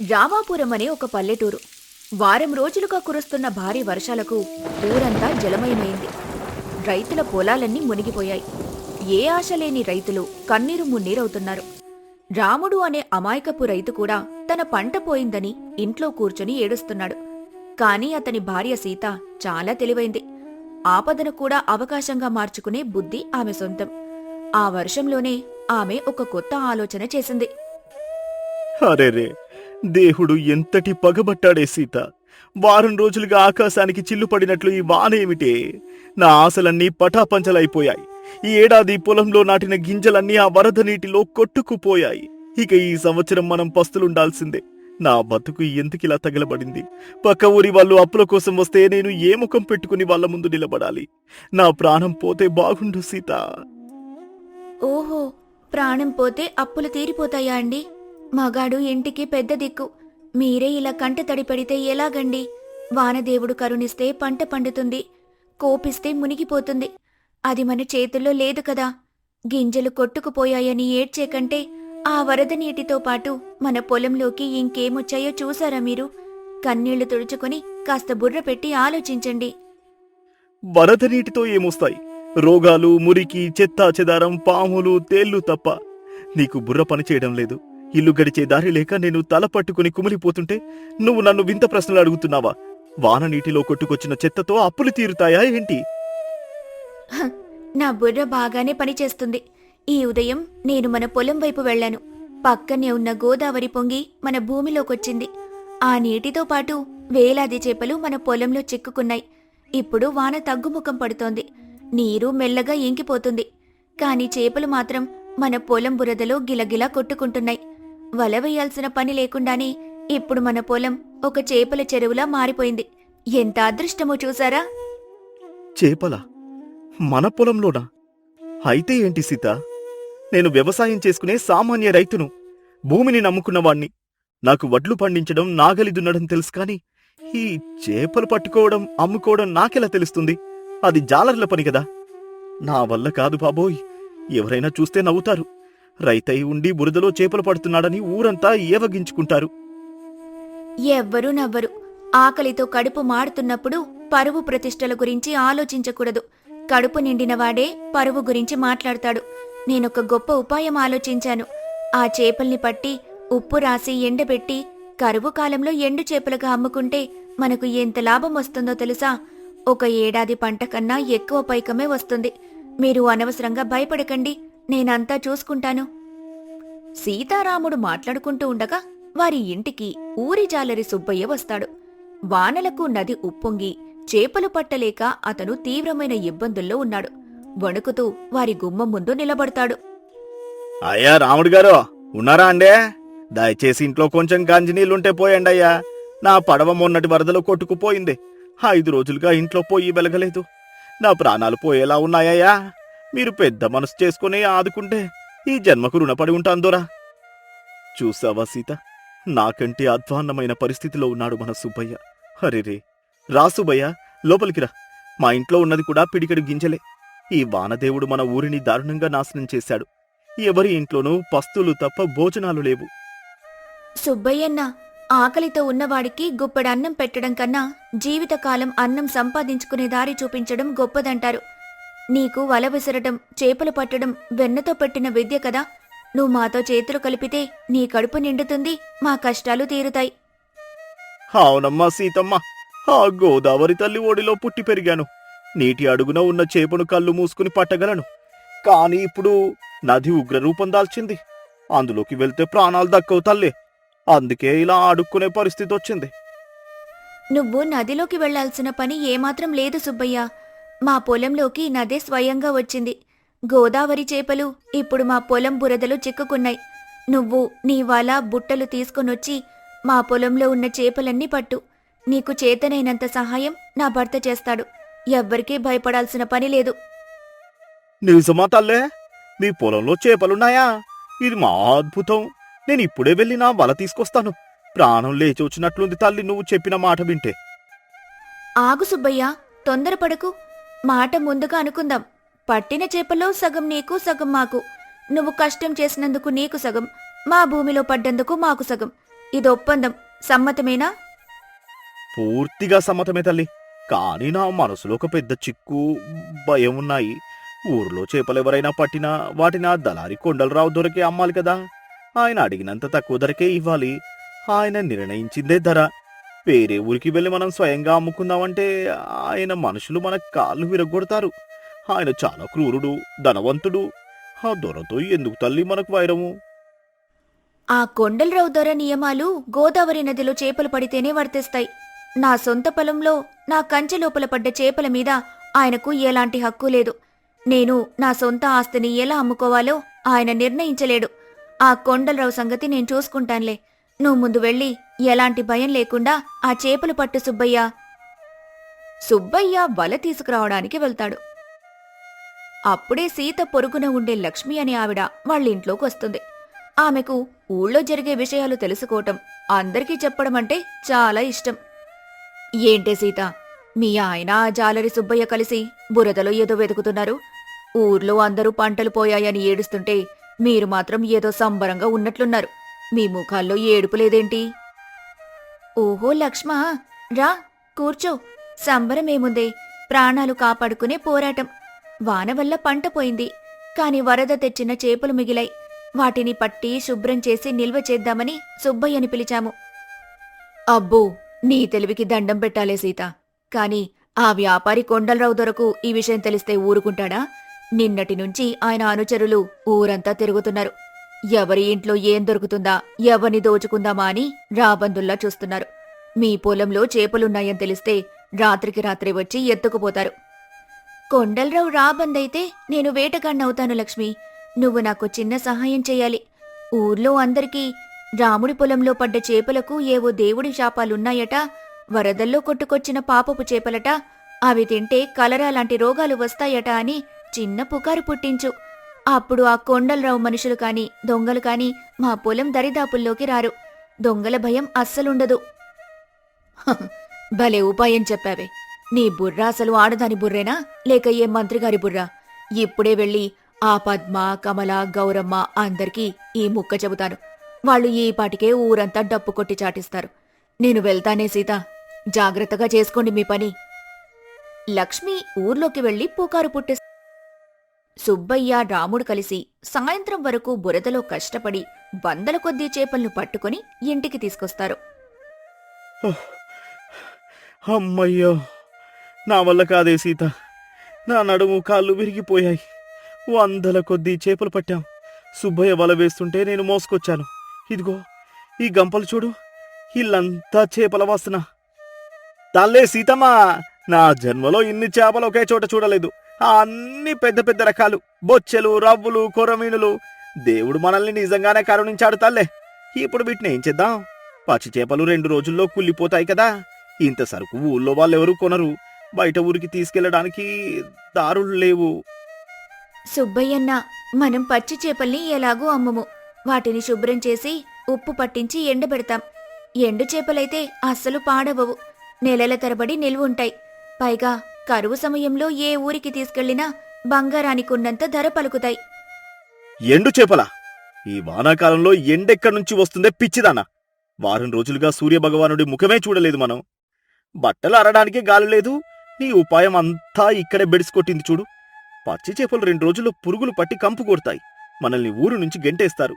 రామాపురం అనే ఒక పల్లెటూరు. వారం రోజులుగా కురుస్తున్న భారీ వర్షాలకు ఊరంతా జలమయమైంది. రైతుల పొలాలన్నీ మునిగిపోయాయి. ఏ ఆశ లేని రైతులు కన్నీరు మున్నీరవుతున్నారు. రాముడు అనే అమాయకపు రైతు కూడా తన పంట పోయిందని ఇంట్లో కూర్చొని ఏడుస్తున్నాడు. కాని అతని భార్య సీత చాలా తెలివైంది. ఆపదను కూడా అవకాశంగా మార్చుకునే బుద్ధి ఆమె సొంతం. ఆ వర్షంలోనే ఆమె ఒక కొత్త ఆలోచన చేసింది. అరెరే, దేవుడు ఎంతటి పగబట్టాడే సీత. వారం రోజులుగా ఆకాశానికి చిల్లుపడినట్లు ఈ వానేమిటే? నా ఆశలన్నీ పటాపంచలైపోయాయి. ఈ ఏడాది పొలంలో నాటిన గింజలన్నీ ఆ వరద నీటిలో కొట్టుకుపోయాయి. ఇక ఈ సంవత్సరం మనం పస్తులుండాల్సిందే. నా బతుకు ఎందుకిలా తగలబడింది? పక్క ఊరి వాళ్ళు అప్పుల కోసం వస్తే నేను ఏ ముఖం పెట్టుకుని వాళ్ళ ముందు నిలబడాలి? నా ప్రాణం పోతే బాగుండు సీత. ఓహో, ప్రాణం పోతే అప్పులు తీరిపోతాయా అండి? మగాడు ఇంటికి పెద్ద దిక్కు. మీరే ఇలా కంట తడి పెడితే ఎలాగండి? వానదేవుడు కరుణిస్తే పంట పండుతుంది, కోపిస్తే మునిగిపోతుంది. అది మన చేతుల్లో లేదు కదా. గింజలు కొట్టుకుపోయాయని ఏడ్చే కంటే ఆ వరద నీటితో పాటు మన పొలంలోకి ఇంకేమొచ్చాయో చూసారా మీరు? కన్నీళ్లు తుడుచుకొని కాస్త బుర్ర పెట్టి ఆలోచించండి. వరద నీటితో ఏమొస్తాయి? రోగాలు, మురికి, చెత్తా చెదారం, పాములు, తేళ్లు తప్ప. నీకు బుర్ర పనిచేయడం లేదు. ఇల్లు గడిచే దారి లేక నేను తల పట్టుకుని కుమిలిపోతుంటే నువ్వు నన్ను వింత ప్రశ్నలు అడుగుతున్నావా? వాన నీటిలో కొట్టుకొచ్చిన చెత్తతో అప్పులు తీరుతాయా ఏంటి? నా బుర్ర బాగానే పనిచేస్తుంది. ఈ ఉదయం నేను మన పొలం వైపు వెళ్లాను. పక్కనే ఉన్న గోదావరి పొంగి మన భూమిలోకొచ్చింది. ఆ నీటితో పాటు వేలాది చేపలు మన పొలంలో చిక్కుకున్నాయి. ఇప్పుడు వాన తగ్గుముఖం పడుతోంది. నీరు మెల్లగా ఇంకిపోతుంది. కాని చేపలు మాత్రం మన పొలం బురదలో గిలగిలా కొట్టుకుంటున్నాయి. వల వేయాల్సిన పని లేకుండానే ఇప్పుడు మన పొలం ఒక చేపల చెరువులా మారిపోయింది. ఎంత అదృష్టమో చూసారా? చేపలా? మన పొలంలోనా? అయితే ఏంటి సీత? నేను వ్యవసాయం చేసుకునే సామాన్య రైతును, భూమిని నమ్ముకున్నవాణ్ణి. నాకు వడ్లు పండించడం, నాగలి దున్నడం తెలుసు కాని ఈ చేపలు పట్టుకోవడం, అమ్ముకోవడం నాకెలా తెలుస్తుంది? అది జాలర్ల పని కదా. నా వల్ల కాదు బాబోయ్. ఎవరైనా చూస్తే నవ్వుతారు. రైతై ఉండి బురదలో చేపలు పడుతున్నాడని ఊరంతా ఏవగించుకుంటారు. ఎవ్వరూ నవ్వరు. ఆకలితో కడుపు మాడుతున్నప్పుడు పరువు ప్రతిష్టల గురించి ఆలోచించకూడదు. కడుపు నిండినవాడే పరువు గురించి మాట్లాడతాడు. నేనొక గొప్ప ఉపాయం ఆలోచించాను. ఆ చేపల్ని పట్టి ఉప్పు రాసి ఎండబెట్టి కరువు కాలంలో ఎండు చేపలుగా అమ్ముకుంటే మనకు ఎంత లాభం వస్తుందో తెలుసా? ఒక ఏడాది పంట కన్నా ఎక్కువ పైకమే వస్తుంది. మీరు అనవసరంగా భయపడకండి, నేనంతా చూసుకుంటాను. సీతారాముడు మాట్లాడుకుంటూ ఉండగా వారి ఇంటికి ఊరి జాలరి సుబ్బయ్య వస్తాడు. వానలకు నది ఉప్పొంగి చేపలు పట్టలేక అతను తీవ్రమైన ఇబ్బందుల్లో ఉన్నాడు. వణుకుతూ వారి గుమ్మం ముందు నిలబడతాడు. అయ్యా రాముడు గారు, ఉన్నారా అండే? దయచేసి ఇంట్లో కొంచెం గంజినీళ్లుంటే పోయండి అయ్యా. నా పడవ మొన్నటి వరదలో కొట్టుకుపోయింది. 5 రోజులుగా ఇంట్లో పొయ్యి వెలగలేదు. నా ప్రాణాలు పోయేలా ఉన్నాయ్యా. మీరు పెద్ద మనసు చేసుకుని ఆదుకుంటే ఈ జన్మకు రుణపడి ఉంటాందోరా. చూసావా సీత, నాకంటే అధ్వాన్నమైన పరిస్థితిలో ఉన్నాడు మన సుబ్బయ్య. హరిరే, రా సుబ్బయ్య, లోపలికి రా. మా ఇంట్లో ఉన్నది కూడా పిడికెడు గింజలే. ఈ వానదేవుడు మన ఊరిని దారుణంగా నాశనం చేశాడు. ఎవరి ఇంట్లోనూ పస్తులు తప్ప భోజనాలు లేవు. సుబ్బయ్యన్న, ఆకలితో ఉన్నవాడికి గుప్పెడన్నం పెట్టడం కన్నా జీవితకాలం అన్నం సంపాదించుకునే దారి చూపించడం గొప్పదంటారు. నీకు వల విసరటం, చేపలు పట్టడం వెన్నతో పెట్టిన విద్య కదా. నువ్వు మాతో చేతులు కలిపితే నీ కడుపు నిండుతుంది, మా కష్టాలు తీరుతాయి. అవునమ్మా సీతమ్మ, ఆ గోదావరి తల్లి ఒడిలో పుట్టి పెరిగాను. నీటి అడుగున ఉన్న చేపను కళ్ళు మూసుకుని పట్టగలను. కాని ఇప్పుడు నది ఉగ్రరూపం దాల్చింది. అందులోకి వెళ్తే ప్రాణాలు దక్కవు తల్లే. అందుకే ఇలా ఆడుకునే పరిస్థితి వచ్చింది. నువ్వు నదిలోకి వెళ్లాల్సిన పని ఏమాత్రం లేదు సుబ్బయ్య. మా పొలంలోకి నదే స్వయంగా వచ్చింది. గోదావరి చేపలు ఇప్పుడు మా పొలం బురదలో చిక్కుకున్నాయి. నువ్వు నీ వల, బుట్టలు తీసుకొనొచ్చి మా పొలంలో ఉన్న చేపలన్నీ పట్టు. నీకు చేతనైనంత సహాయం నా భర్త చేస్తాడు. ఎవ్వరికీ భయపడాల్సిన పని లేదు. నిజమా తల్లే? మీ పొలంలో చేపలున్నాయా? ఇది మా అద్భుతం. నేనిప్పుడే వెళ్ళి నా వల తీసుకొస్తాను. ప్రాణం లేచి వచ్చినట్లుంది తల్లి నువ్వు చెప్పిన మాట వింటే. ఆగు సుబ్బయ్య, తొందరపడకు. మాట ముందుగా అనుకుందాం. పట్టిన చేపలో సగం నీకు, సగం మాకు. నువ్వు కష్టం చేసినందుకు నీకు సగం, మా భూమిలో పడ్డందుకు మాకు సగం. ఇది ఒప్పందం. సమ్మతమేనా? పూర్తిగా సమ్మతమే తల్లి. కానీ నా మనసులో ఒక పెద్ద చిక్కు, భయం ఉన్నాయి. ఊర్లో చేపలెవరైనా పట్టినా వాటిని ఆ దళారి కొండలరావు దొరికే అమ్మాలి కదా. ఆయన అడిగినంత తక్కువ ధరకే ఇవ్వాలి. ఆయన నిర్ణయించిందే ధర. వేరే ఊరికి వెళ్ళి మనం స్వయంగా అమ్ముకుందామంటే ఆయన మనుషులు మన కాళ్ళు విరగొడతారు. ఆయన చాలా క్రూరుడు, ధనవంతుడు. ఆ దొరతో ఎందుకు తల్లి మనకు వైరము? ఆ కొండలరావు దొర నియమాలు గోదావరి నదిలో చేపలు పడితేనే వర్తిస్తాయి. నా సొంత పొలంలో నా కంచె లోపల పడ్డ చేపల మీద ఆయనకు ఎలాంటి హక్కు లేదు. నేను నా సొంత ఆస్తిని ఎలా అమ్ముకోవాలో ఆయన నిర్ణయించలేడు. ఆ కొండలరావు సంగతి నేను చూసుకుంటాన్లే. నువ్వు ముందు వెళ్ళి ఎలాంటి భయం లేకుండా ఆ చేపలు పట్టు సుబ్బయ్య. సుబ్బయ్య వల తీసుకురావడానికి వెళ్తాడు. అప్పుడే సీత పొరుగున ఉండే లక్ష్మి అనే ఆవిడ వాళ్ళింట్లోకి వస్తుంది. ఆమెకు ఊళ్ళో జరిగే విషయాలు తెలుసుకోవటం, అందరికీ చెప్పడం అంటే చాలా ఇష్టం. ఏంటే సీత, మీ ఆయన ఆ జాలరి సుబ్బయ్య కలిసి బురదలో ఏదో వెతుకుతున్నారు. ఊర్లో అందరూ పంటలు పోయాయని ఏడుస్తుంటే మీరు మాత్రం ఏదో సంబరంగా ఉన్నట్లున్నారు. మీ ముఖాల్లో ఏడుపు లేదేంటి? ఓహో లక్ష్మా, రా కూర్చో. సంబరమేముందే, ప్రాణాలు కాపాడుకునే పోరాటం. వాన వల్ల పంట పోయింది, కాని వరద తెచ్చిన చేపలు మిగిలాయి. వాటిని పట్టి శుభ్రం చేసి నిల్వ చేద్దామని సుబ్బయ్యని పిలిచాము. అబ్బో, నీ తెలివికి దండం పెట్టాలే సీత. కాని ఆ వ్యాపారి కొండలరావు దొరకు ఈ విషయం తెలిస్తే ఊరుకుంటాడా? నిన్నటి నుంచి ఆయన అనుచరులు ఊరంతా తిరుగుతున్నారు. ఎవరి ఇంట్లో ఏం దొరుకుతుందా, ఎవరిని దోచుకుందామా అని రాబందుల్లా చూస్తున్నారు. మీ పొలంలో చేపలున్నాయని తెలిస్తే రాత్రికి రాత్రి వచ్చి ఎత్తుకుపోతారు. కొండలరావు రాబందైతే నేను వేటగాడినవుతాను లక్ష్మి. నువ్వు నాకు చిన్న సహాయం చెయ్యాలి. ఊర్లో అందరికీ రాముడి పొలంలో పడ్డ చేపలకు ఏవో దేవుడి శాపాలున్నాయట, వరదల్లో కొట్టుకొచ్చిన పాపపు చేపలట, అవి తింటే కలరా లాంటి రోగాలు వస్తాయట అని చిన్న పుకారు పుట్టించు. అప్పుడు ఆ కొండలరావు మనుషులు కాని దొంగలు కాని మా పొలం దరిదాపుల్లోకి రారు. దొంగల భయం అస్సలుండదు. భలే ఉపాయం చెప్పావే. నీ బుర్ర అసలు ఆడదాని బుర్రేనా, లేక ఏ మంత్రిగారి బుర్రా? ఇప్పుడే వెళ్ళి ఆ పద్మ, కమల, గౌరమ్మ అందరికీ ఈ ముక్క చెబుతాను. వాళ్ళు ఈ పాటికే ఊరంతా డప్పు కొట్టి చాటిస్తారు. నేను వెళ్తానే సీత, జాగ్రత్తగా చేసుకోండి మీ పని. లక్ష్మి ఊర్లోకి వెళ్లి పుకారు పుట్టే సుబ్బయ్య, రాముడు కలిసి సాయంత్రం వరకు బురదలో కష్టపడి వందల కొద్దీ చేపలను పట్టుకుని ఇంటికి తీసుకొస్తారు. అమ్మయ్యో, నా వల్ల కాదే సీత. నా నడుము కాళ్ళు విరిగిపోయాయి. వందల కొద్దీ చేపలు పట్టాం. సుబ్బయ్య వల వేస్తుంటే నేను మోసుకొచ్చాను. ఇదిగో ఈ గంపలు చూడు, ఇల్లంతా చేపల వాసన. తల్లే సీతమ్మా, నా జన్మలో ఇన్ని చేపలు ఒకే చోట చూడలేదు. అన్ని పెద్ద పెద్ద రకాలు, బొచ్చెలు, రవ్వులు, కొర్రమీనులు. దేవుడు మనల్ని నిజంగానే కరుణించాడు తల్లే. ఇప్పుడు వీటిని ఏం చేద్దాం? పచ్చి చేపలు 2 రోజుల్లో కుళ్ళిపోతాయి కదా. ఇంత సరుకు ఊళ్ళో వాళ్ళెవరూ కొనరు. బయట ఊరికి తీసుకెళ్లడానికి దారులు లేవు. సుబ్బయ్యన్న, మనం పచ్చి చేపల్ని ఎలాగూ అమ్మము. వాటిని శుభ్రం చేసి ఉప్పు పట్టించి ఎండబెడతాం. ఎండు చేపలైతే అస్సలు పాడవవు, నెలల తరబడి నిల్వుంటాయి. పైగా కరువు సమయంలో ఏ ఊరికి తీసుకెళ్లినా బంగారానికున్నంత ధర పలుకుతాయి. ఎండు చేపలా? ఈ వానాకాలంలో ఎండెక్కడి నుంచి వస్తుందే పిచ్చిదానా? వారం రోజులుగా సూర్యభగవానుడి ముఖమే చూడలేదు మనం. బట్టలు అరడానికి గాలి లేదు. నీ ఉపాయం అంతా ఇక్కడే బెడిసికొట్టింది చూడు. పచ్చి చేపలు 2 రోజుల్లో పురుగులు పట్టి కంపు కొడతాయి. మనల్ని ఊరు నుంచి గెంటేస్తారు.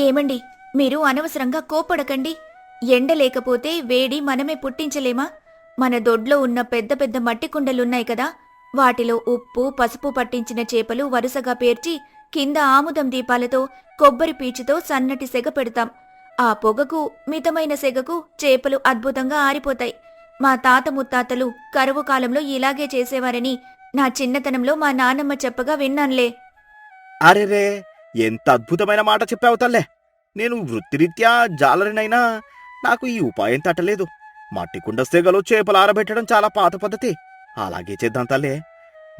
ఏమండి, మీరు అనవసరంగా కోపడకండి. ఎండ లేకపోతే వేడి మనమే పుట్టించలేమా? మన దొడ్లో ఉన్న పెద్ద పెద్ద మట్టి కుండలున్నాయి కదా, వాటిలో ఉప్పు, పసుపు పట్టించిన చేపలు వరుసగా పేర్చి కింద ఆముదం దీపాలతో, కొబ్బరి పీచుతో సన్నటి సెగ పెడతాం. ఆ పొగకు, మితమైన సెగకు చేపలు అద్భుతంగా ఆరిపోతాయి. మా తాత ముత్తాతలు కరువు కాలంలో ఇలాగే చేసేవారని నా చిన్నతనంలో మా నాన్నమ్మ చెప్పగా విన్నాన్లే. అరెరే, ఎంత అద్భుతమైన మాట చెప్పావు తల్లే. నేను వృత్తిరీత్యా జాలరినైనా నాకు ఈ ఉపాయం తట్టలేదు. మట్టికుండ సెగలో చేపలు ఆరబెట్టడం చాలా పాత పద్ధతి. అలాగే చేద్దాం తల్లే.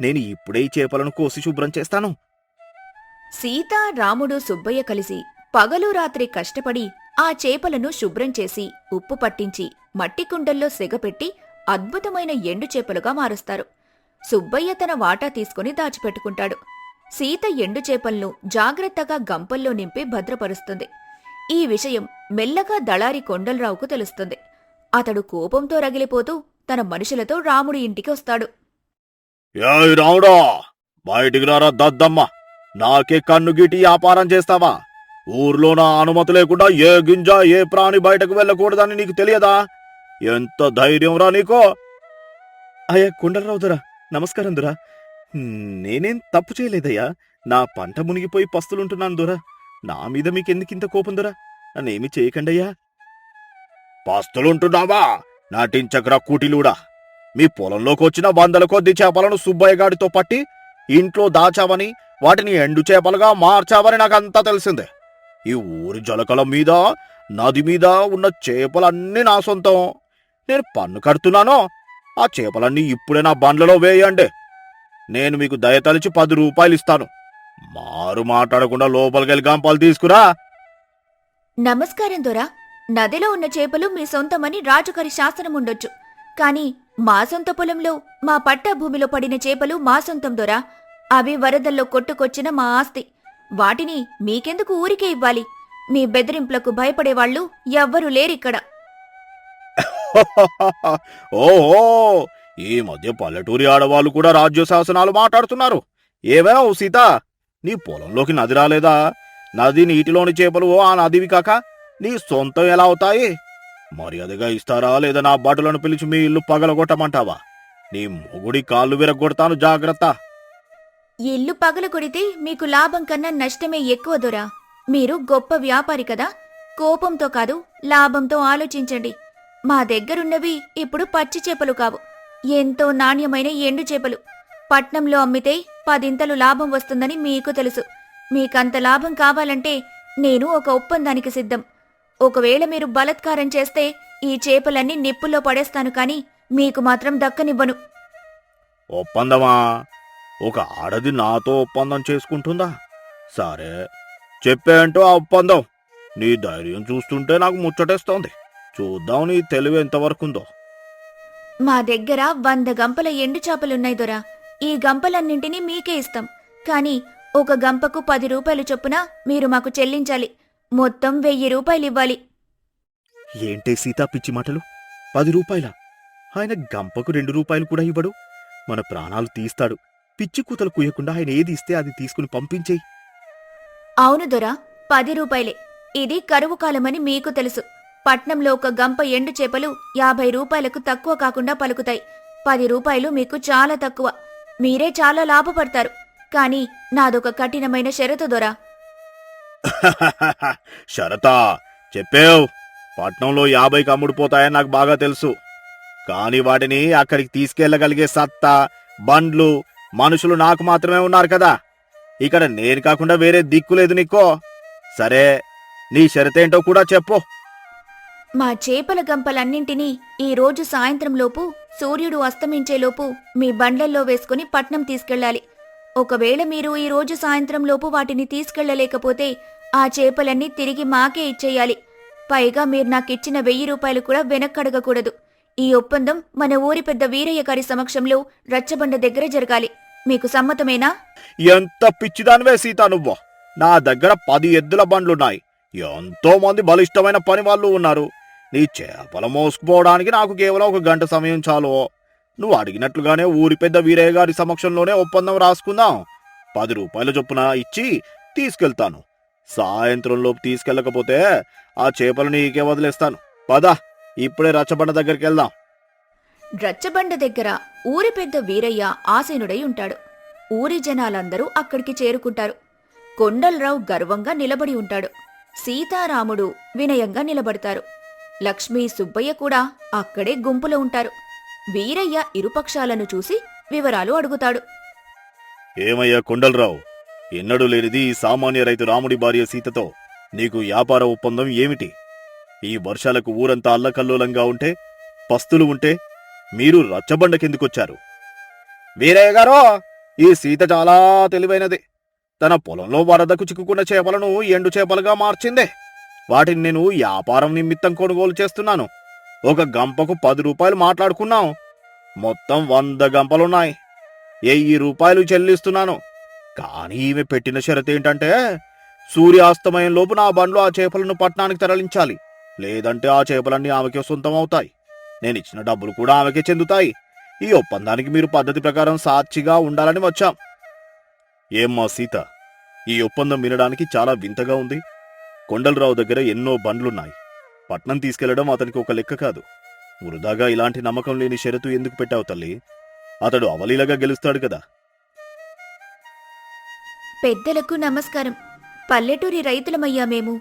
నేను ఇప్పుడే ఈ చేపలను కోసి శుభ్రం చేస్తాను. సీత, రాముడు, సుబ్బయ్య కలిసి పగలు రాత్రి కష్టపడి ఆ చేపలను శుభ్రం చేసి ఉప్పు పట్టించి మట్టి కుండల్లో సెగపెట్టి అద్భుతమైన ఎండు చేపలుగా మారుస్తారు. సుబ్బయ్య తన వాటా తీసుకుని దాచిపెట్టుకుంటాడు. సీత ఎండు చేపలను జాగ్రత్తగా గంపల్లో నింపి భద్రపరుస్తుంది. ఈ విషయం మెల్లగా దళారి కొండలరావుకు తెలుస్తుంది. అతడు కోపంతో రగిలిపోతూ తన మనుషులతో రాముడి ఇంటికి వస్తాడు. ఏయ్ రాముడా, బయటికి రారా దద్దమ్మ. నాకే కన్ను గీటి వ్యాపారం చేస్తావా? ఊర్లో నా అనుమతి లేకుండా ఏ గింజ ఏ ప్రాణి బయటకు వెళ్ళకూడదని నీకు తెలియదా? ఎంత ధైర్యం రా నీకో? అయ్యా కొండలరావు దొరా, నమస్కారం దొరా. నేనేం తప్పు చేయలేదయ్యా. నా పంట మునిగిపోయి పస్తులుంటున్నాను దొరా. నా మీద మీకెందుకింత కోపం దొరా? నన్నేమి చేయకండయ్యా. పస్తులుంటున్నావా? నాటించకరా కూటిలూడా. మీ పొలంలోకి వచ్చిన 100 కొద్ది చేపలను సుబ్బయ్య గాడితో పట్టి ఇంట్లో దాచావని, వాటిని ఎండు చేపలుగా మార్చావని నాకంతా తెలిసిందే. ఈ ఊరి జలకల మీద, నది మీద ఉన్న చేపలన్నీ నా సొంతం. నేను పన్ను కడుతున్నానో ఆ చేపలన్నీ ఇప్పుడే నా బండ్లలో వేయండి. నేను మీకు దయతలిచి 10 రూపాయలు ఇస్తాను. మారు మాట్లాడకుండా లోపలికెళ్ళి గంపాలు తీసుకురా. నమస్కారం దొరా. నదిలో ఉన్న చేపలు మీ సొంతమని రాజుగారి శాసనం ఉండొచ్చు. కాని మా సొంత పొలంలో మా పట్టా భూమిలో పడిన చేపలు మా సొంతం దొరా. అవి వరదల్లో కొట్టుకొచ్చిన మా ఆస్తి. వాటిని మీకెందుకు ఊరికే ఇవ్వాలి? మీ బెదిరింపులకు భయపడేవాళ్లు ఎవ్వరూ లేరిక్కడ. ఓహో, ఈ మధ్య పల్లెటూరి ఆడవాళ్ళు కూడా రాజ్య శాసనాలు మాట్లాడుతున్నారు. ఏమేవ్ సీత, నీ పొలంలోకి నది రాలేదా? నది నీటిలోని చేపలు ఆ నదివి కాక నీ సొంతం ఎలా అవుతాయి? మర్యాదగా ఇస్తారా లేదా నా బట్టలను పిలిచి మీ ఇల్లు పగలగొట్టమంటావా? నీ మొగుడి కాళ్ళు విరగొడతాను, జాగ్రత్త. ఇల్లు పగలగొడితే మీకు లాభం కన్నా నష్టమే ఎక్కువ దొరా. మీరు గొప్ప వ్యాపారి కదా. కోపంతో కాదు, లాభంతో ఆలోచించండి. మా దగ్గరున్నవి ఇప్పుడు పచ్చి చేపలు కావు, ఎంతో నాణ్యమైన ఎండు చేపలు. పట్నంలో అమ్మితే 10 లాభం వస్తుందని మీకు తెలుసు. మీకంత లాభం కావాలంటే నేను ఒక ఒప్పందానికి సిద్ధం. ఒకవేళ మీరు బలత్కారం చేస్తే ఈ చేపలన్నీ నిప్పుల్లో పడేస్తాను, కాని మీకు మాత్రం దక్కనివ్వను. ఒప్పందమా? ఒక ఆడది నాతో ఒప్పందం చేసుకుంటుందా? సరే, చెప్పేంటో ఆ ఒప్పందం. నీ ధైర్యం చూస్తుంటే నాకు ముచ్చటేస్తోంది. చూద్దాం నీ తెలివి ఎంతవరకుందో. మా దగ్గర 100 గంపల ఎండు చేపలున్నాయి దొరా. ఈ గంపలన్నింటినీ మీకే ఇస్తాం. కాని ఒక గంపకు 10 రూపాయలు చొప్పున మీరు మాకు చెల్లించాలి. మొత్తం 1000 రూపాయలివ్వాలి. ఏంటే సీతా పిచ్చి మాటలు? 10 రూపాయలా? ఆయన గంపకు 2 రూపాయలు కూడా ఇవ్వడు. మన ప్రాణాలు తీస్తాడు. పిచ్చి కూతలు కుయ్యకుండా ఆయన ఏది ఇస్తే అది తీసుకుని పంపించేయి. అవును దొరా, 10 రూపాయలే. ఇది కరువు కాలమని మీకు తెలుసు. పట్నంలో ఒక గంప ఎండు చేపలు 50 రూపాయలకు తక్కువ కాకుండా పలుకుతాయి. 10 రూపాయలు మీకు చాలా తక్కువ. మీరే చాలా లాభపడతారు. కాని నాదొక కఠినమైన షరతు దొరా. షరతా? చెప్పేవ్. పట్నంలో 50కి అమ్ముడుపోతాయని నాకు బాగా తెలుసు. కాని వాటిని అక్కడికి తీసుకెళ్లగలిగే సత్తా, బండ్లు, మనుషులు నాకు మాత్రమే ఉన్నారు కదా. ఇక్కడ నేను కాకుండా వేరే దిక్కులేదు నీకో. సరే, నీ షరతేంటో కూడా చెప్పు. మా చేపల గంపలన్నింటినీ ఈ రోజు సాయంత్రంలోపు, సూర్యుడు అస్తమించేలోపు మీ బండ్లల్లో వేసుకుని పట్నం తీసుకెళ్లాలి. ఒకవేళ మీరు ఈ రోజు సాయంత్రంలోపు వాటిని తీసుకెళ్లలేకపోతే ఆ చేపలన్నీ తిరిగి మాకే ఇచ్చేయాలి. పైగా మీరు నాకిచ్చిన 1000 రూపాయలు కూడా వెనక్కడగకూడదు. ఈ ఒప్పందం మన ఊరి పెద్ద వీరయ్య గారి సమక్షంలో రచ్చబండ దగ్గర జరగాలి. మీకు సమ్మతమేనా? ఎంత పిచ్చిదానివే సీతా నువ్వు. నా దగ్గర 10 ఎద్దుల బండ్లున్నాయి. ఎంతో మంది బలిష్టమైన పని వాళ్ళు ఉన్నారు. నీ చేపలు మోసుకుపోవడానికి నాకు కేవలం 1 గంట సమయం చాలు. నువ్వు అడిగినట్లుగానే ఊరి పెద్ద వీరయ్య గారి సమక్షంలోనే ఒప్పందం రాసుకుందాం. 10 రూపాయల చొప్పున ఇచ్చి తీసుకెళ్తాను. సాయంత్రంలోపు తీసుకెళ్ళకపోతే ఆ చేపలు నీకే వదిలేస్తాను. పద, ఇప్పుడే రచ్చబండ దగ్గరికి వెళ్దాం. రచ్చబండ దగ్గర ఊరి పెద్ద వీరయ్య ఆసీనుడై ఉంటాడు. ఊరి జనాలందరూ అక్కడికి చేరుకుంటారు. కొండలరావు గర్వంగా నిలబడి ఉంటాడు. సీతారాముడు వినయంగా నిలబడతారు. లక్ష్మీ, సుబ్బయ్య కూడా అక్కడే గుంపులో ఉంటారు. వీరయ్య ఇరుపక్షాలను చూసి వివరాలు అడుగుతాడు. ఏమయ్యా కొండలరావు, ఎన్నడూ లేనిది ఈ సామాన్య రైతు రాముడి భార్య సీతతో నీకు వ్యాపార ఒప్పందం ఏమిటి? ఈ వర్షాలకు ఊరంతా అల్లకల్లోలంగా ఉంటే, పస్తులు ఉంటే మీరు రచ్చబండకెందుకొచ్చారు? వీరయ్య గారో, ఈ సీత చాలా తెలివైనది. తన పొలంలో వరదకు చిక్కుకున్న చేపలను ఎండు చేపలుగా మార్చిందే. వాటిని నేను వ్యాపారం నిమిత్తం కొనుగోలు చేస్తున్నాను. ఒక గంపకు 10 రూపాయలు మాట్లాడుకున్నాం. మొత్తం 100 గంపలున్నాయి. 1000 రూపాయలు చెల్లిస్తున్నాను. కానీ ఈమె పెట్టిన షరతేంటంటే, సూర్యాస్తమయంలోపు నా బండ్లు ఆ చేపలను పట్టణానికి తరలించాలి. లేదంటే ఆ చేపలన్నీ ఆమెకే సొంతం అవుతాయి. నేనిచ్చిన డబ్బులు కూడా ఆమెకే చెందుతాయి. ఈ ఒప్పందానికి మీరు పద్ధతి ప్రకారం సాక్షిగా ఉండాలని వచ్చాం. ఏమ్మా సీత, ఈ ఒప్పందం వినడానికి చాలా వింతగా ఉంది. కొండలరావు దగ్గర ఎన్నో బండ్లున్నాయి. పట్నం తీసుకెళ్లడం అతనికి ఒక లెక్క కాదు. వృధాగా ఇలాంటి నమ్మకం లేని షరతు ఎందుకు పెట్టావు తల్లి? అతడు అవలీలగా గెలుస్తాడు కదా. పెద్దలకు నమస్కారం. పల్లెటూరి రైతులమయ్యా మేము.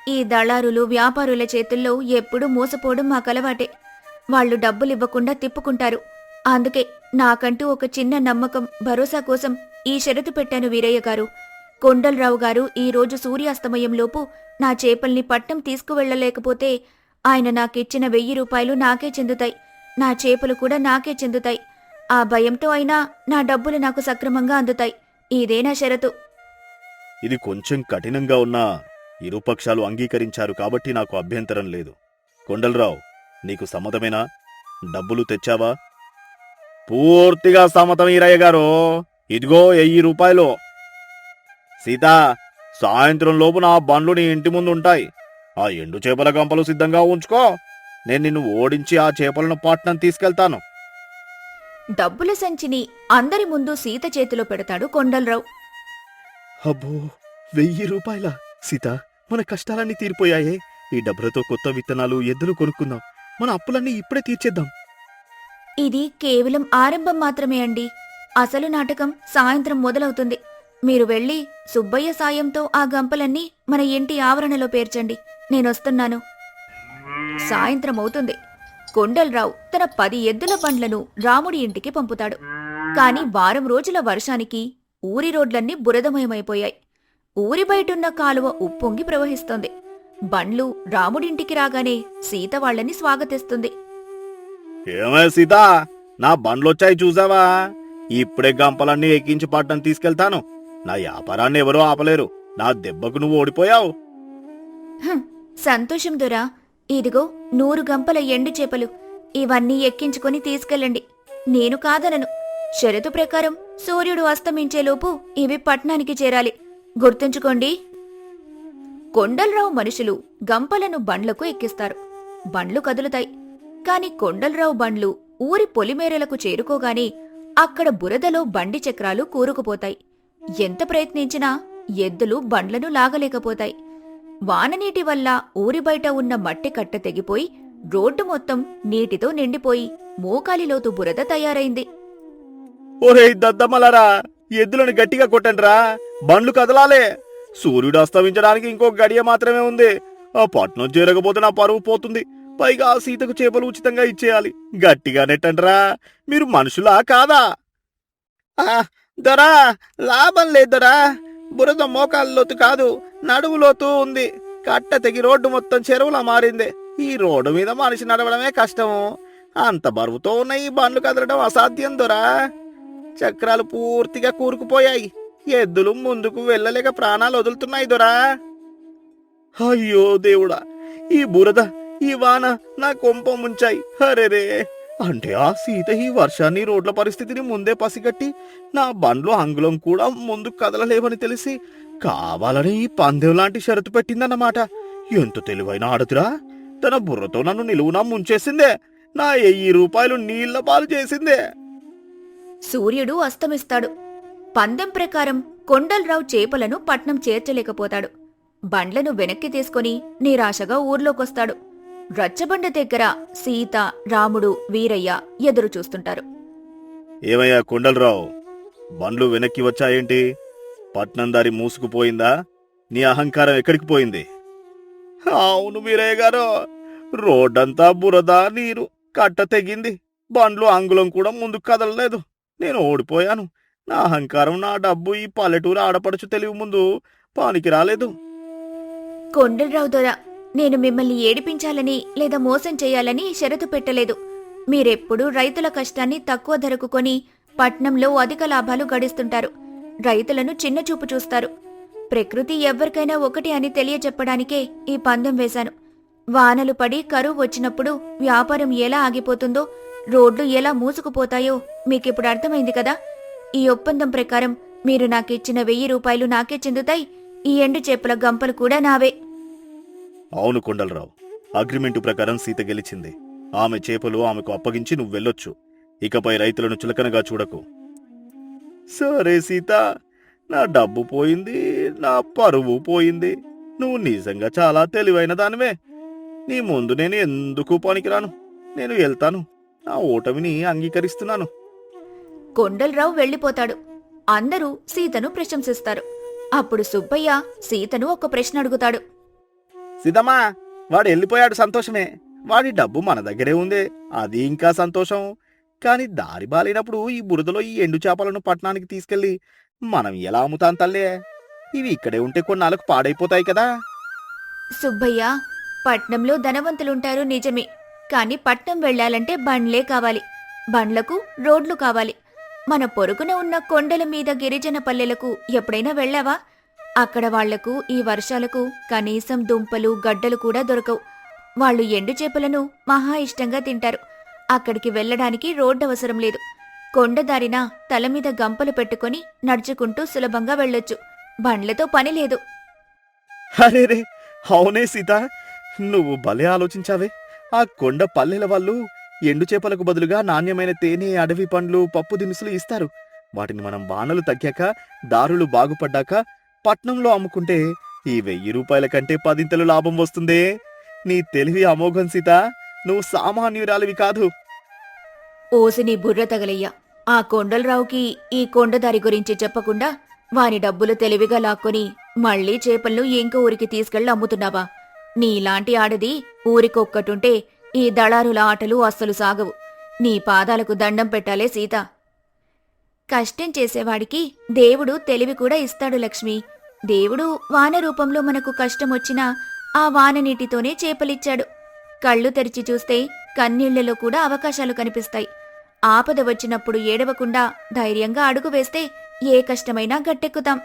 ఈ దళారులు వ్యాపారుల చేతుల్లో ఎప్పుడూ మోసపోవడం మాకలవాటే. వాళ్ళు డబ్బులివ్వకుండా తిప్పుకుంటారు. అందుకే నాకంటూ ఒక చిన్న నమ్మకం, భరోసా కోసం ఈ షరతు పెట్టాను వీరయ్య గారు. కొండలరావు గారు ఈరోజు సూర్యాస్తమయంలోపు నా చేపల్ని పట్నం తీసుకువెళ్లలేకపోతే ఆయన నాకిచ్చిన 1000 రూపాయలు నాకే చెందుతాయి. నా చేపలు కూడా నాకే చెందుతాయి. ఆ భయంతో అయినా నా డబ్బులు నాకు సక్రమంగా అందుతాయి. ఇదే నా షరతు. ఇది కొంచెం కఠినంగా ఉన్నా ఇరుపక్షాలు అంగీకరించారు కాబట్టి నాకు అభ్యంతరం లేదు. కొండలరావు, నీకు సమ్మతమేనా? డబ్బులు తెచ్చావా? పూర్తిగా సమ్మతం ఈరయ్య గారు. ఇదిగో 1000 రూపాయలు. సీత, సాయంత్రం లోపు నా బండ్లు నీ ఇంటి ముందు ఉంటాయి. ఆ ఎండు చేపల గంపలు సిద్ధంగా ఉంచుకో. నేను నిన్ను ఓడించి ఆ చేపలను పట్నం తీసుకెళ్తాను. డబ్బుల సంచిని అందరి ముందు సీత చేతిలో పెడతాడు కొండలరావు. అబ్బో, 1000 రూపాయల! సీత, మన కష్టాలన్నీ తీరిపోయాయే. ఈ డబ్బులతో కొత్త విత్తనాలు, ఎద్దులు కొనుక్కుందాం. మన అప్పులన్నీ ఇప్పుడే తీర్చేద్దాం. ఇది కేవలం ఆరంభం మాత్రమే అండి. అసలు నాటకం సాయంత్రం మొదలవుతుంది. మీరు వెళ్ళి సుబ్బయ్య సాయంతో ఆ గంపలన్నీ మన ఇంటి ఆవరణలో పేర్చండి. నేనొస్తున్నాను. సాయంత్రం అవుతుంది. కొండలరావు తన 10 ఎద్దుల బండ్లను రాముడి ఇంటికి పంపుతాడు. కాని వారం రోజుల వర్షానికి ఊరి రోడ్లన్నీ బురదమయమైపోయాయి. ఊరి బయటున్న కాలువ ఉప్పొంగి ప్రవహిస్తోంది. బండ్లు రాముడింటికి రాగానే సీత వాళ్ళని స్వాగతిస్తుంది. ఏమే సీత, నా బండ్లొచ్చాయి చూసావా? ఇప్పుడే గంపలన్నీ ఎక్కించి పట్టణం తీసుకెళ్తాను. నా వ్యాపారాన్ని ఎవరూ ఆపలేరు. నా దెబ్బకు నువ్వు ఓడిపోయావు. సంతోషం దొరా. ఇదిగో 100 గంపల ఎండు చేపలు. ఇవన్నీ ఎక్కించుకొని తీసుకెళ్ళండి. నేను కాదనను. షరతు ప్రకారం సూర్యుడు అస్తమించేలోపు ఇవి పట్నానికి చేరాలి. గుర్తుంచుకోండి. కొండలరావు మనుషులు గంపలను బండ్లకు ఎక్కిస్తారు. బండ్లు కదులుతాయి. కాని కొండలరావు బండ్లు ఊరి పొలిమేరలకు చేరుకోగానే అక్కడ బురదలో బండి చక్రాలు కూరుకుపోతాయి. ఎంత ప్రయత్నించినా ఎద్దులు బండ్లను లాగలేకపోతాయి. వాననీటి వల్ల ఊరి బయట ఉన్న మట్టి కట్ట తెగిపోయి రోడ్డు మొత్తం నీటితో నిండిపోయి మోకాలిలోతు బురద తయారైంది. ఒరేయ్ దద్దమ్మలారా, ఎద్దులను గట్టిగా కొట్టండ్రా. బండ్లు కదలాలే. సూర్యుడు అస్తమించడానికి ఇంకో గడియ మాత్రమే ఉంది. ఆ పట్నం చేరకపోతే నా పరువు పోతుంది. పైగా ఆ సీతకు చేపలు ఉచితంగా ఇచ్చేయాలి. గట్టిగా నెట్టండ్రా. మీరు మనుషులా కాదా? దొరా, లాభం లేదురా. బురద మోకాళ్ళలోతు కాదు, నడువులోతు ఉంది. కట్ట తెగి రోడ్డు మొత్తం చెరువులా మారింది. ఈ రోడ్డు మీద మనిషి నడవడమే కష్టము. అంత బరువుతో ఉన్న ఈ బండ్లు కదలడం అసాధ్యం దొరా. చక్రాలు పూర్తిగా కూరుకుపోయాయి. ఎద్దులు ముందుకు వెళ్ళలేక ప్రాణాలు వదులుతున్నాయి దొరా. అయ్యో దేవుడా, ఈ బురద, ఈ వాన నా కొంప ముంచాయి. హరెరే! అంటే ఆ సీత ఈ వర్షాన్ని, రోడ్ల పరిస్థితిని ముందే పసిగట్టి నా బండ్లు అంగుళం కూడా ముందుకు కదలలేవని తెలిసి కావాలని ఈ పందెం లాంటి షరతు పెట్టిందన్నమాట. ఎంత తెలివైన ఆడదురా. తన బుర్రతో నన్ను నిలువునా ముంచేసిందే. నా 1000 రూపాయలు నీళ్ల పాలు చేసిందే. సూర్యుడు అస్తమిస్తాడు. పందెం ప్రకారం కొండలరావు చేపలను పట్నం చేర్చలేకపోతాడు. బండ్లను వెనక్కి తీసుకుని నిరాశగా ఊర్లోకొస్తాడు. రచ్చబండ దగ్గర సీత, రాముడు, వీరయ్య ఎదురు చూస్తుంటారు. ఏమయ్యా కొండలరావు, బండ్లు వెనక్కి వచ్చాయేంటి? పట్నం దారి మూసుకుపోయిందా? నీ అహంకారం ఎక్కడికి పోయింది? అవును వీరయ్య గారు, రోడ్డంతా బురద, నీరు, కట్ట తెగింది. బండ్లు అంగుళం కూడా ముందుకు కదలలేదు. నేను ఓడిపోయాను. నా అహంకారం, నా డబ్బు ఈ పల్లెటూరు ఆడపడుచు తెలివి ముందు పానికి రాలేదు. కొండలరావు దొర, నేను మిమ్మల్ని ఏడిపించాలని లేదా మోసం చేయాలని షరతు పెట్టలేదు. మీరెప్పుడూ రైతుల కష్టాన్ని తక్కువ ధరకు కొని పట్నంలో అధిక లాభాలు గడిస్తుంటారు. రైతులను చిన్నచూపు చూస్తారు. ప్రకృతి ఎవ్వరికైనా ఒకటి అని తెలియచెప్పడానికే ఈ పందెం వేశాను. వానలు పడి కరువు వచ్చినప్పుడు వ్యాపారం ఎలా ఆగిపోతుందో, రోడ్లు ఎలా మూసుకుపోతాయో మీకిప్పుడు అర్థమైంది కదా. ఈ ఒప్పందం ప్రకారం మీరు నాకిచ్చిన 1000 రూపాయలు నాకే చెందుతాయి. ఈ ఎండు చేపల గంపలు కూడా నావే. అవును కొండలరావు, అగ్రిమెంటు ప్రకారం సీత గెలిచింది. ఆమె చేపలు ఆమెకు అప్పగించి నువ్వు వెళ్ళొచ్చు. ఇకపై రైతులను చులకనగా చూడకు. సరే సీత, నా డబ్బు పోయింది, నా పరువు పోయింది. నువ్వు నిజంగా చాలా తెలివైన దానివే. నీ ముందు నేను ఎందుకు పనికిరాను. నేను వెళ్తాను. నా ఓటమిని అంగీకరిస్తున్నాను. కొండలరావు వెళ్ళిపోతాడు. అందరూ సీతను ప్రశంసిస్తారు. అప్పుడు సుబ్బయ్య సీతను ఒక ప్రశ్న అడుగుతాడు. సీతమ్మా, వాడు వెళ్ళిపోయాడు సంతోషమే. వాడి డబ్బు మన దగ్గరే ఉంది, అది ఇంకా సంతోషం. కాని దారి బాలేనప్పుడు ఈ బురదలో ఈ ఎండు చేపలను పట్టణానికి తీసుకెళ్లి మనం ఎలా అమ్ముతాం తల్లే? ఇవి ఇక్కడే ఉంటే కొన్నాళ్ళకు పాడైపోతాయి కదా. సుబ్బయ్య, పట్నంలో ధనవంతులుంటారు నిజమే, కాని పట్నం వెళ్లాలంటే బండ్లే కావాలి. బండ్లకు రోడ్లు కావాలి. మన పొరుగున ఉన్న కొండల మీద గిరిజన పల్లెలకు ఎప్పుడైనా వెళ్ళావా? అక్కడ వాళ్లకు ఈ వర్షాలకు కనీసం దుంపలు గడ్డలు కూడా దొరకవు. వాళ్ళు ఎండు చేపలను మహా ఇష్టంగా తింటారు. అక్కడికి వెళ్లడానికి రోడ్డు అవసరం లేదు. కొండదారిన తలమీద గంపలు పెట్టుకుని నడుచుకుంటూ సులభంగా వెళ్ళొచ్చు. బండ్లతో పని లేదు. అరేరే, అవునే సీత, నువ్వు భలే ఆలోచించావే. ఆ కొండ పల్లెల వాళ్ళు ఎండు చేపలకు బదులుగా నాణ్యమైన తేనె, అడవి పండ్లు, పప్పు దినుసులు ఇస్తారు. వాటిని మనం వానలు తగ్గాక, దారులు బాగుపడ్డాక పట్నంలో అమ్ముకుంటే ఈ 1000 రూపాయల కంటే 10 లాభం వస్తుందే. నీ తెలివి అమోఘం సీత, నువ్వు సామాన్యురాలివి కాదు. ఓసి నీ బుర్ర తగలయ్యా. ఆ కొండలరావుకి ఈ కొండదారి గురించి చెప్పకుండా వాని డబ్బులు తెలివిగా లాక్కొని మళ్లీ చేపలను ఇంకో ఊరికి తీసుకెళ్లి అమ్ముతున్నావా? నీలాంటి ఆడది ఊరికొక్కటుంటే ఈ దళారుల ఆటలు అస్సలు సాగవు. నీ పాదాలకు దండం పెట్టాలే సీత. కష్టం చేసేవాడికి దేవుడు తెలివి కూడా ఇస్తాడు లక్ష్మి. దేవుడు వాన రూపంలో మనకు కష్టమొచ్చినా ఆ వాన నీటితోనే చేపలిచ్చాడు. కళ్ళు తెరిచి చూస్తే కన్నీళ్లలో కూడా అవకాశాలు కనిపిస్తాయి. ఆపద వచ్చినప్పుడు ఏడవకుండా ధైర్యంగా అడుగు వేస్తే ఏ కష్టమైనా గట్టెక్కుతాం.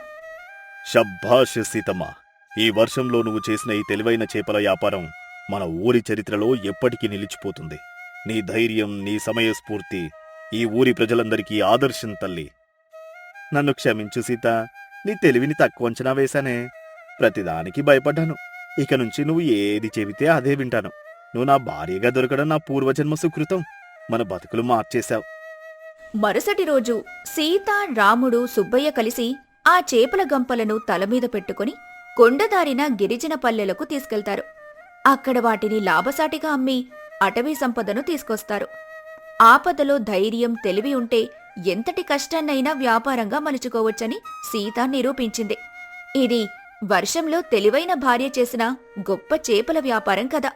శభాష్ సీతమ్మ, ఈ వర్షంలో నువ్వు చేసిన ఈ తెలివైన చేపల వ్యాపారం మన ఊరి చరిత్రలో ఎప్పటికీ నిలిచిపోతుంది. నీ ధైర్యం, నీ సమయస్ఫూర్తి ఈ ఊరి ప్రజలందరికీ ఆదర్శం తల్లి. నన్ను క్షమించు సీత, నీ తెలివిని తక్కువ అంచనా వేశానే. ప్రతిదానికి భయపడ్డాను. ఇక నుంచి నువ్వు ఏది చెబితే అదే వింటాను. నువ్వు నా భార్యగా దొరకడం నా పూర్వజన్మ సుకృతం. మన బతుకులు మార్చేశావు. మరుసటి రోజు సీత, రాముడు, సుబ్బయ్య కలిసి ఆ చేపల గంపలను తలమీద పెట్టుకుని కొండదారిన గిరిజన పల్లెలకు తీసుకెళ్తారు. అక్కడ వాటిని లాభసాటిగా అమ్మి అటవీ సంపదను తీసుకొస్తారు. ఆపదలో ధైర్యం, తెలివి ఉంటే ఎంతటి కష్టాన్నైనా వ్యాపారంగా మలుచుకోవచ్చని సీత నిరూపించింది. ఇది వర్షంలో తెలివైన భార్య చేసిన గొప్ప చేపల వ్యాపారం కథ.